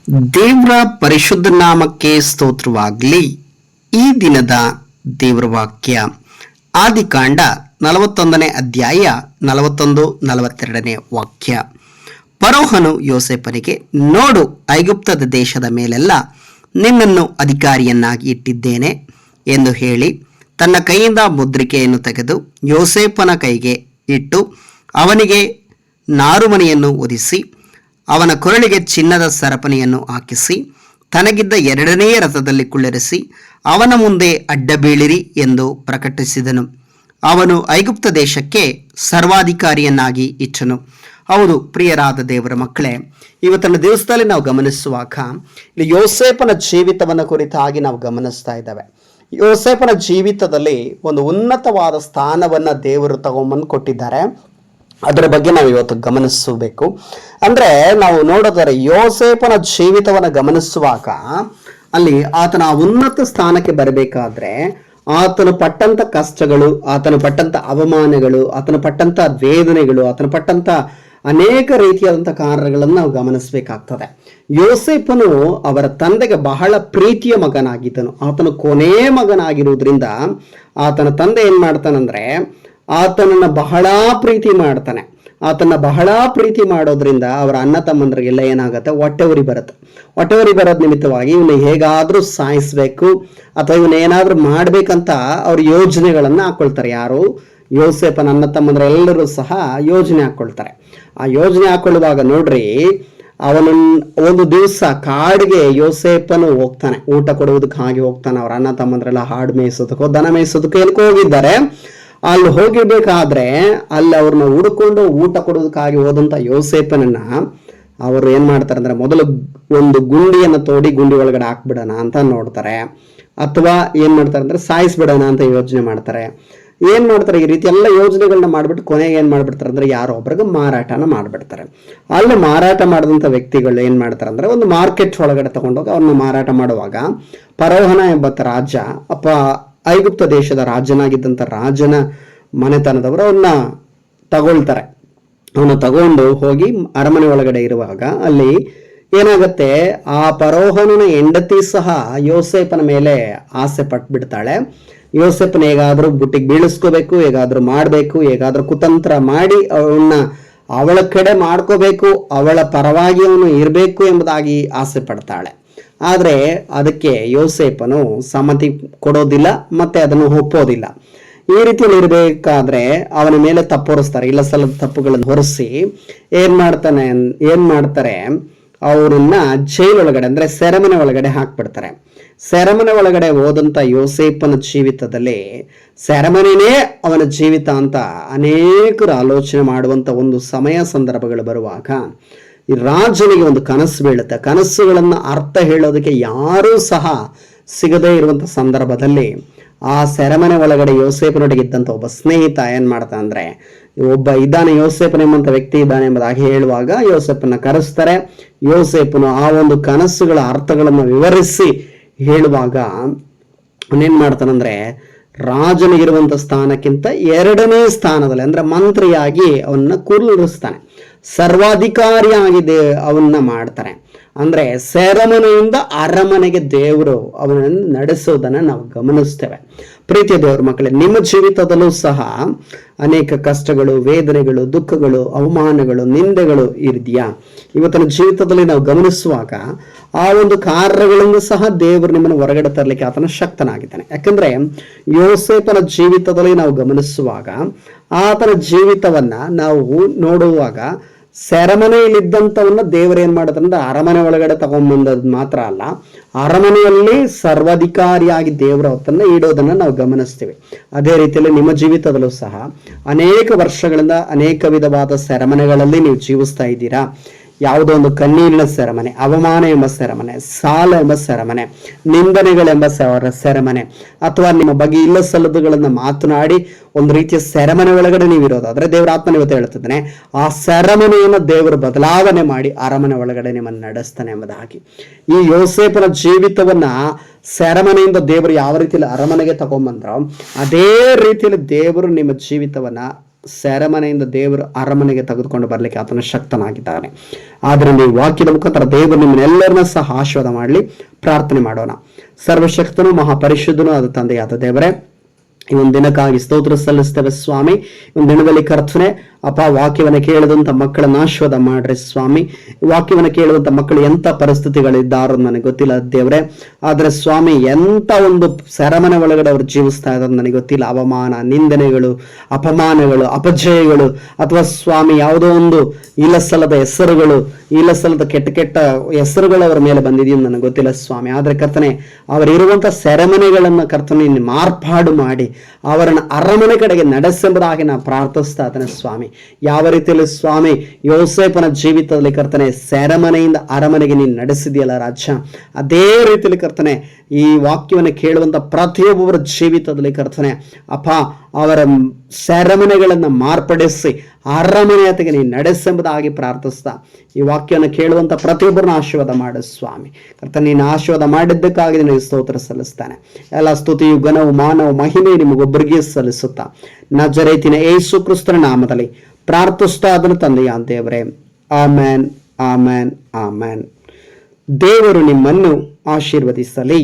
ದೇವರ ಪರಿಶುದ್ಧ ನಾಮಕ್ಕೆ ಸ್ತೋತ್ರವಾಗಲಿ. ಈ ದಿನದ ದೇವರ ವಾಕ್ಯ ಆದಿಕಾಂಡ 41ನೇ ಅಧ್ಯಾಯ 41-42ನೇ ವಾಕ್ಯ. ಫರೋಹನು ಯೋಸೇಫನಿಗೆ, ನೋಡು, ಐಗುಪ್ತದ ದೇಶದ ಮೇಲೆಲ್ಲ ನಿನ್ನನ್ನು ಅಧಿಕಾರಿಯನ್ನಾಗಿ ಇಟ್ಟಿದ್ದೇನೆ ಎಂದು ಹೇಳಿ ತನ್ನ ಕೈಯಿಂದ ಮುದ್ರಿಕೆಯನ್ನು ತೆಗೆದು ಯೋಸೇಫನ ಕೈಗೆ ಇಟ್ಟು ಅವನಿಗೆ ನಾರುಮಣಿಯನ್ನು ಹೊದಿಸಿ ಅವನ ಕೊರಳಿಗೆ ಚಿನ್ನದ ಸರಪಣಿಯನ್ನು ಹಾಕಿಸಿ ತನಗಿದ್ದ 2ನೇ ರಥದಲ್ಲಿ ಕುಳ್ಳಿರಿಸಿ ಅವನ ಮುಂದೆ ಅಡ್ಡ ಬೀಳಿರಿ ಎಂದು ಪ್ರಕಟಿಸಿದನು. ಅವನು ಐಗುಪ್ತ ದೇಶಕ್ಕೆ ಸರ್ವಾಧಿಕಾರಿಯನ್ನಾಗಿ ಇಟ್ಟನು. ಹೌದು ಪ್ರಿಯರಾದ ದೇವರ ಮಕ್ಕಳೇ, ಇವತ್ತಿನ ದಿವಸದಲ್ಲಿ ನಾವು ಗಮನಿಸುವಾಗ ಇಲ್ಲಿ ಯೋಸೇಫನ ಜೀವಿತವನ್ನು ಕುರಿತಾಗಿ ನಾವು ಗಮನಿಸ್ತಾ ಇದ್ದೇವೆ. ಯೋಸೇಫನ ಜೀವಿತದಲ್ಲಿ ಒಂದು ಉನ್ನತವಾದ ಸ್ಥಾನವನ್ನು ದೇವರು ತಗೊಂಬಂದು ಕೊಟ್ಟಿದ್ದಾರೆ. ಅದರ ಬಗ್ಗೆ ನಾವು ಇವತ್ತು ಗಮನಿಸಬೇಕು. ಅಂದ್ರೆ ನಾವು ನೋಡಿದರೆ ಯೋಸೇಫನ ಜೀವಿತವನ್ನು ಗಮನಿಸುವಾಗ ಅಲ್ಲಿ ಆತನ ಉನ್ನತ ಸ್ಥಾನಕ್ಕೆ ಬರಬೇಕಾದ್ರೆ ಆತನು ಪಟ್ಟಂತ ಕಷ್ಟಗಳು, ಆತನು ಪಟ್ಟಂತ ಅವಮಾನಗಳು, ಆತನು ಪಟ್ಟಂತ ವೇದನೆಗಳು, ಆತನು ಪಟ್ಟಂತ ಅನೇಕ ರೀತಿಯಾದಂಥ ಕಾರ್ಯಗಳನ್ನು ನಾವು ಗಮನಿಸಬೇಕಾಗ್ತದೆ. ಯೋಸೇಫನು ಅವರ ತಂದೆಗೆ ಬಹಳ ಪ್ರೀತಿಯ ಮಗನಾಗಿದ್ದನು. ಆತನು ಕೊನೆಯ ಮಗನಾಗಿರುವುದರಿಂದ ಆತನ ತಂದೆ ಏನ್ ಮಾಡ್ತಾನಂದ್ರೆ ಆತನನ್ನ ಬಹಳ ಪ್ರೀತಿ ಮಾಡ್ತಾನೆ. ಆತನ ಬಹಳ ಪ್ರೀತಿ ಮಾಡೋದ್ರಿಂದ ಅವರ ಅಣ್ಣ ತಮ್ಮಂದ್ರಿಗೆಲ್ಲ ಏನಾಗುತ್ತೆ, ಹೊಟ್ಟೆವರಿ ಬರುತ್ತೆ. ಹೊಟ್ಟೆವರಿ ಬರೋದ್ ನಿಮಿತ್ತವಾಗಿ ಇವನ್ನ ಹೇಗಾದ್ರೂ ಸಾಯಿಸ್ಬೇಕು ಅಥವಾ ಇವನ್ನ ಏನಾದ್ರೂ ಮಾಡ್ಬೇಕಂತ ಅವ್ರ ಯೋಜನೆಗಳನ್ನ ಹಾಕೊಳ್ತಾರೆ. ಯಾರು? ಯೋಸೇಫನ ಅಣ್ಣ ತಮ್ಮಂದ್ರ ಎಲ್ಲರೂ ಸಹ ಯೋಜನೆ ಹಾಕೊಳ್ತಾರೆ. ಆ ಯೋಜನೆ ಹಾಕೊಳ್ಳುವಾಗ ನೋಡ್ರಿ, ಅವನ ಒಂದು ದಿವಸ ಕಾಡಿಗೆ ಯೋಸೇಫನು ಹೋಗ್ತಾನೆ, ಊಟ ಕೊಡುವುದಕ್ಕಾಗಿ ಹೋಗ್ತಾನೆ. ಅವ್ರ ಅಣ್ಣ ತಮ್ಮಂದ್ರೆಲ್ಲ ಹಾಡು ಮೇಯಿಸೋದಕ್ಕೋ ದನ ಮೇಯಿಸೋದಕ್ಕೋ ಏನಕ್ಕೋ ಹೋಗಿದ್ದಾರೆ. ಅಲ್ಲಿ ಹೋಗಿರ್ಬೇಕಾದ್ರೆ ಅಲ್ಲಿ ಅವ್ರನ್ನ ಹುಡ್ಕೊಂಡು ಊಟ ಕೊಡೋದಕ್ಕಾಗಿ ಹೋದಂತ ಯೋಸೇಫನನ್ನ ಅವರು ಏನ್ ಮಾಡ್ತಾರೆ ಅಂದ್ರೆ ಮೊದಲು ಒಂದು ಗುಂಡಿಯನ್ನು ತೋಡಿ ಗುಂಡಿ ಒಳಗಡೆ ಹಾಕ್ಬಿಡೋಣ ಅಂತ ನೋಡ್ತಾರೆ, ಅಥವಾ ಏನ್ ಮಾಡ್ತಾರೆ ಅಂದ್ರೆ ಸಾಯಿಸ್ಬಿಡೋಣ ಅಂತ ಯೋಚನೆ ಮಾಡ್ತಾರೆ. ಏನ್ ಮಾಡ್ತಾರೆ, ಈ ರೀತಿ ಎಲ್ಲ ಯೋಜನೆಗಳನ್ನ ಮಾಡ್ಬಿಟ್ಟು ಕೊನೆಗೆ ಏನ್ ಮಾಡ್ಬಿಡ್ತಾರೆ ಅಂದ್ರೆ ಯಾರೋ ಒಬ್ರಿಗೆ ಮಾರಾಟನ ಮಾಡ್ಬಿಡ್ತಾರೆ. ಅಲ್ಲಿ ಮಾರಾಟ ಮಾಡಿದಂಥ ವ್ಯಕ್ತಿಗಳು ಏನ್ ಮಾಡ್ತಾರೆ ಅಂದ್ರೆ ಒಂದು ಮಾರ್ಕೆಟ್ ಒಳಗಡೆ ತಗೊಂಡೋಗಿ ಅವ್ರನ್ನ ಮಾರಾಟ ಮಾಡುವಾಗ ಫರೋಹನ ಎಂಬ ರಾಜ ಐಗುಪ್ತ ದೇಶದ ರಾಜನಾಗಿದ್ದಂಥ ರಾಜನ ಮನೆತನದವರು ಅವನ್ನ ತಗೊಳ್ತಾರೆ. ಅವನ್ನ ತಗೊಂಡು ಹೋಗಿ ಅರಮನೆ ಒಳಗಡೆ ಇರುವಾಗ ಅಲ್ಲಿ ಏನಾಗತ್ತೆ, ಆ ಫರೋಹನ ಹೆಂಡತಿ ಸಹ ಯೋಸೇಫನ ಮೇಲೆ ಆಸೆ ಪಟ್ಬಿಡ್ತಾಳೆ. ಯೋಸೇಫನ ಹೇಗಾದ್ರೂ ಬುಟ್ಟಿಗೆ ಬೀಳಿಸ್ಕೋಬೇಕು, ಹೇಗಾದ್ರೂ ಮಾಡಬೇಕು, ಹೇಗಾದ್ರೂ ಕುತಂತ್ರ ಮಾಡಿ ಅವನ್ನ ಅವಳ ಕಡೆ ಮಾಡ್ಕೋಬೇಕು, ಅವಳ ಪರವಾಗಿ ಅವನು ಇರಬೇಕು ಎಂಬುದಾಗಿ ಆಸೆ ಪಡ್ತಾಳೆ. ಆದರೆ ಅದಕ್ಕೆ ಯೋಸೇಫನು ಸಮ್ಮತಿ ಕೊಡೋದಿಲ್ಲ, ಮತ್ತೆ ಅದನ್ನು ಒಪ್ಪೋದಿಲ್ಲ. ಈ ರೀತಿಯಲ್ಲಿ ಇರಬೇಕಾದ್ರೆ ಅವನ ಮೇಲೆ ತಪ್ಪು ಹೊರಿಸ್ತಾರೆ. ಇಲ್ಲ ಸಲ್ಲದ ತಪ್ಪುಗಳನ್ನು ಹೊರಿಸಿ ಏನ್ ಮಾಡ್ತಾರೆ, ಅವರನ್ನ ಜೈಲೊಳಗಡೆ ಅಂದ್ರೆ ಸೆರೆಮನೆ ಒಳಗಡೆ ಹಾಕ್ಬಿಡ್ತಾರೆ. ಸೆರೆಮನೆ ಒಳಗಡೆ ಹೋದಂತ ಯೋಸೇಫನ ಜೀವಿತದಲ್ಲಿ ಸೆರೆಮನೆನೇ ಅವನ ಜೀವಿತ ಅಂತ ಅನೇಕರು ಆಲೋಚನೆ ಮಾಡುವಂತ ಒಂದು ಸಮಯ ಸಂದರ್ಭಗಳು ಬರುವಾಗ ಈ ರಾಜನಿಗೆ ಒಂದು ಕನಸು ಬೀಳುತ್ತೆ. ಕನಸುಗಳನ್ನ ಅರ್ಥ ಹೇಳೋದಕ್ಕೆ ಯಾರೂ ಸಹ ಸಿಗದೇ ಇರುವಂತ ಸಂದರ್ಭದಲ್ಲಿ ಆ ಸೆರೆಮನೆ ಒಳಗಡೆ ಯೋಸೇಫನೊಟ್ಟಿಗೆ ಇದ್ದಂತ ಒಬ್ಬ ಸ್ನೇಹಿತ ಏನ್ ಮಾಡ್ತಾನೆ ಅಂದ್ರೆ, ಒಬ್ಬ ಇದ್ದಾನೆ ಯೋಸೇಫನ್ ಎಂಬಂತ ವ್ಯಕ್ತಿ ಇದ್ದಾನೆ ಎಂಬುದಾಗಿ ಹೇಳುವಾಗ ಯೋಸೇಫನ ಕರೆಸ್ತಾರೆ. ಯೋಸೇಫನು ಆ ಒಂದು ಕನಸುಗಳ ಅರ್ಥಗಳನ್ನು ವಿವರಿಸಿ ಹೇಳುವಾಗ ಅವನೇನ್ ಮಾಡ್ತಾನಂದ್ರೆ ರಾಜನಿಗಿರುವಂತ ಸ್ಥಾನಕ್ಕಿಂತ 2ನೇ ಸ್ಥಾನದಲ್ಲಿ ಅಂದ್ರೆ ಮಂತ್ರಿಯಾಗಿ ಅವನ್ನ ಕೂರಿಸ್ತಾನೆ. ಸರ್ವಾಧಿಕಾರಿಯಾಗಿ ಅವನ್ನ ಮಾಡ್ತಾರೆ. ಅಂದ್ರೆ ಸೆರೆಮನೆಯಿಂದ ಅರಮನೆಗೆ ದೇವರು ಅವನನ್ನು ನಡೆಸೋದನ್ನ ನಾವು ಗಮನಿಸ್ತೇವೆ. ಪ್ರೀತಿಯ ದೇವರ ಮಕ್ಕಳೇ, ನಿಮ್ಮ ಜೀವಿತದಲ್ಲೂ ಸಹ ಅನೇಕ ಕಷ್ಟಗಳು, ವೇದನೆಗಳು, ದುಃಖಗಳು, ಅವಮಾನಗಳು, ನಿಂದೆಗಳು ಇದೆಯಾ? ಇವತ್ತಿನ ಜೀವಿತದಲ್ಲಿ ನಾವು ಗಮನಿಸುವಾಗ ಆ ಒಂದು ಕಾರ್ಯಗಳನ್ನು ಸಹ ದೇವರು ನಿಮ್ಮನ್ನು ಹೊರಗಡೆ ತರಲಿಕ್ಕೆ ಆತನ ಶಕ್ತನಾಗಿದ್ದಾನೆ. ಯಾಕಂದ್ರೆ ಯೋಸೇಫನ ಜೀವಿತದಲ್ಲಿ ನಾವು ಗಮನಿಸುವಾಗ ಆತನ ಜೀವಿತವನ್ನ ನಾವು ನೋಡುವಾಗ ಸೆರೆಮನೆಯಲ್ಲಿದ್ದಂಥವನ್ನ ದೇವರು ಏನ್ ಮಾಡೋದ್ರಿಂದ ಅರಮನೆ ಒಳಗಡೆ ತಗೊಂಡ್ಬಂದದ್ ಮಾತ್ರ ಅಲ್ಲ, ಅರಮನೆಯಲ್ಲಿ ಸರ್ವಾಧಿಕಾರಿಯಾಗಿ ದೇವರ ಹೊತ್ತನ್ನ ಇಡೋದನ್ನ ನಾವು ಗಮನಿಸ್ತೀವಿ. ಅದೇ ರೀತಿಯಲ್ಲಿ ನಿಮ್ಮ ಜೀವಿತದಲ್ಲೂ ಸಹ ಅನೇಕ ವರ್ಷಗಳಿಂದ ಅನೇಕ ವಿಧವಾದ ಸೆರೆಮನೆಗಳಲ್ಲಿ ನೀವು ಜೀವಿಸ್ತಾ ಇದ್ದೀರಾ. ಯಾವುದೋ ಒಂದು ಕಣ್ಣೀರಿನ ಸೆರೆಮನೆ, ಅವಮಾನ ಎಂಬ ಸೆರೆಮನೆ, ಸಾಲ ಎಂಬ ಸೆರೆಮನೆ, ನಿಂದನೆಗಳೆಂಬ ಸೆರೆಮನೆ, ಅಥವಾ ನಿಮ್ಮ ಬಗ್ಗೆ ಇಲ್ಲ ಸಲ್ಲದುಗಳನ್ನ ಮಾತನಾಡಿ ಒಂದು ರೀತಿಯ ಸೆರೆಮನೆ ಒಳಗಡೆ ನೀವಿರೋದಾದ್ರೆ ದೇವರ ಆತ್ಮನ ಇವತ್ತು ಹೇಳ್ತಿದ್ದಾನೆ, ಆ ಸೆರೆಮನೆಯನ್ನು ದೇವರು ಬದಲಾವಣೆ ಮಾಡಿ ಅರಮನೆ ಒಳಗಡೆ ನಿಮ್ಮನ್ನು ನಡೆಸ್ತಾನೆ ಎಂಬುದಾಗಿ. ಈ ಯೋಸೇಫನ ಜೀವಿತವನ್ನ ಸೆರೆಮನೆಯಿಂದ ದೇವರು ಯಾವ ರೀತಿಯಲ್ಲಿ ಅರಮನೆಗೆ ತಗೊಂಡ್ಬಂದ್ರೋ ಅದೇ ರೀತಿಯಲ್ಲಿ ದೇವರು ನಿಮ್ಮ ಜೀವಿತವನ್ನ ಸೆರೆಮನೆಯಿಂದ ದೇವರು ಅರಮನೆಗೆ ತೆಗೆದುಕೊಂಡು ಬರಲಿಕ್ಕೆ ಆತನ ಶಕ್ತನಾಗಿದ್ದಾನೆ. ಆದ್ದರಿಂದ ಈ ವಾಕ್ಯದ ಮುಖಾಂತರ ದೇವರು ನಿಮ್ಮನ್ನೆಲ್ಲರನ್ನ ಸಹ ಆಶೀರ್ವಾದ ಮಾಡಲಿ. ಪ್ರಾರ್ಥನೆ ಮಾಡೋಣ. ಸರ್ವಶಕ್ತನು ಮಹಾಪರಿಶುದ್ಧನೂ ಆದ ತಂದೆಯಾದ ದೇವರೇ, ಈ ಒಂದು ದಿನಕ್ಕಾಗಿ ಸ್ತೋತ್ರ ಸಲ್ಲಿಸ್ತೇವೆ ಸ್ವಾಮಿ. ಒಂದು ದಿನದಲ್ಲಿ ಕರ್ತನೆ ಅಪ್ಪ, ವಾಕ್ಯವನ್ನು ಕೇಳಿದಂಥ ಮಕ್ಕಳನ್ನ ಆಶೀರ್ವಾದ ಮಾಡ್ರಿ ಸ್ವಾಮಿ. ವಾಕ್ಯವನ್ನು ಕೇಳುವಂಥ ಮಕ್ಕಳು ಎಂಥ ಪರಿಸ್ಥಿತಿಗಳಿದ್ದಾರೋ ನನಗೆ ಗೊತ್ತಿಲ್ಲ ದೇವರೇ, ಆದರೆ ಸ್ವಾಮಿ ಎಂಥ ಒಂದು ಸೆರೆಮನೆ ಒಳಗಡೆ ಅವ್ರು ಜೀವಿಸ್ತಾ ಇದ್ದಾರೆ ನನಗೆ ಗೊತ್ತಿಲ್ಲ. ಅವಮಾನ, ನಿಂದನೆಗಳು, ಅಪಮಾನಗಳು, ಅಪಜಯಗಳು, ಅಥವಾ ಸ್ವಾಮಿ ಯಾವುದೋ ಒಂದು ಇಲ್ಲಸಲ್ಲದ ಹೆಸರುಗಳು, ಇಲ್ಲಸಲ್ಲದ ಕೆಟ್ಟ ಕೆಟ್ಟ ಹೆಸರುಗಳು ಅವರ ಮೇಲೆ ಬಂದಿದೆಯೋ ನನಗೆ ಗೊತ್ತಿಲ್ಲ ಸ್ವಾಮಿ. ಆದರೆ ಕರ್ತನೆ, ಅವರಿರುವಂಥ ಸೆರೆಮನೆಗಳನ್ನು ಕರ್ತನೆ ಮಾರ್ಪಾಡು ಮಾಡಿ ಅವರನ್ನು ಅರಮನೆ ಕಡೆಗೆ ನಡೆಸೆಂಬುದಾಗಿ ನಾನು ಪ್ರಾರ್ಥಿಸ್ತಾ ಇದ್ದೇನೆ ಸ್ವಾಮಿ. ಯಾವ ರೀತಿಯಲ್ಲಿ ಸ್ವಾಮಿ ಯೋಸೇಫನ ಜೀವಿತದಲ್ಲಿ ಕರ್ತನೆ ಸೆರೆಮನೆಯಿಂದ ಅರಮನೆಗೆ ನೀನು ನಡೆಸಿದೆಯಲ್ಲ ರಾಜ, ಅದೇ ರೀತಿಯಲ್ಲಿ ಕರ್ತನೆ ಈ ವಾಕ್ಯವನ್ನು ಕೇಳುವಂಥ ಪ್ರತಿಯೊಬ್ಬರ ಜೀವಿತದಲ್ಲಿ ಕರ್ತನೆ ಅಪ್ಪ ಅವರ ಸೆರೆಮನೆಗಳನ್ನು ಮಾರ್ಪಡಿಸಿ ಅರಮನೆಯತೆಗೆ ನೀನು ನಡೆಸೆಂಬುದಾಗಿ ಪ್ರಾರ್ಥಿಸ್ತಾ ಈ ವಾಕ್ಯವನ್ನು ಕೇಳುವಂಥ ಪ್ರತಿಯೊಬ್ಬರನ್ನ ಆಶೀರ್ವಾದ ಮಾಡು ಸ್ವಾಮಿ. ಕರ್ತನೆ, ನೀನು ಆಶೀರ್ವಾದ ಮಾಡಿದ್ದಕ್ಕಾಗಿ ನಿನಗೆ ಸ್ತೋತ್ರ ಸಲ್ಲಿಸ್ತಾನೆ. ಎಲ್ಲ ಸ್ತುತಿಯು, ಘನವು, ಮಾನವ, ಮಹಿಮೆ ನಿಮಗೊಬ್ಬರಿಗೆ ಸಲ್ಲಿಸುತ್ತಾ ನಜರೇತಿನ ಯೇಸು ಕ್ರಿಸ್ತನ ನಾಮದಲ್ಲಿ ಪ್ರಾರ್ಥಿಸ್ತಾ ಅದನ್ನು ತಂದೆಯ ದೇವರೇ, ಆಮೇನ್, ಆಮೇನ್, ಆಮೇನ್. ದೇವರು ನಿಮ್ಮನ್ನು ಆಶೀರ್ವದಿಸಲಿ.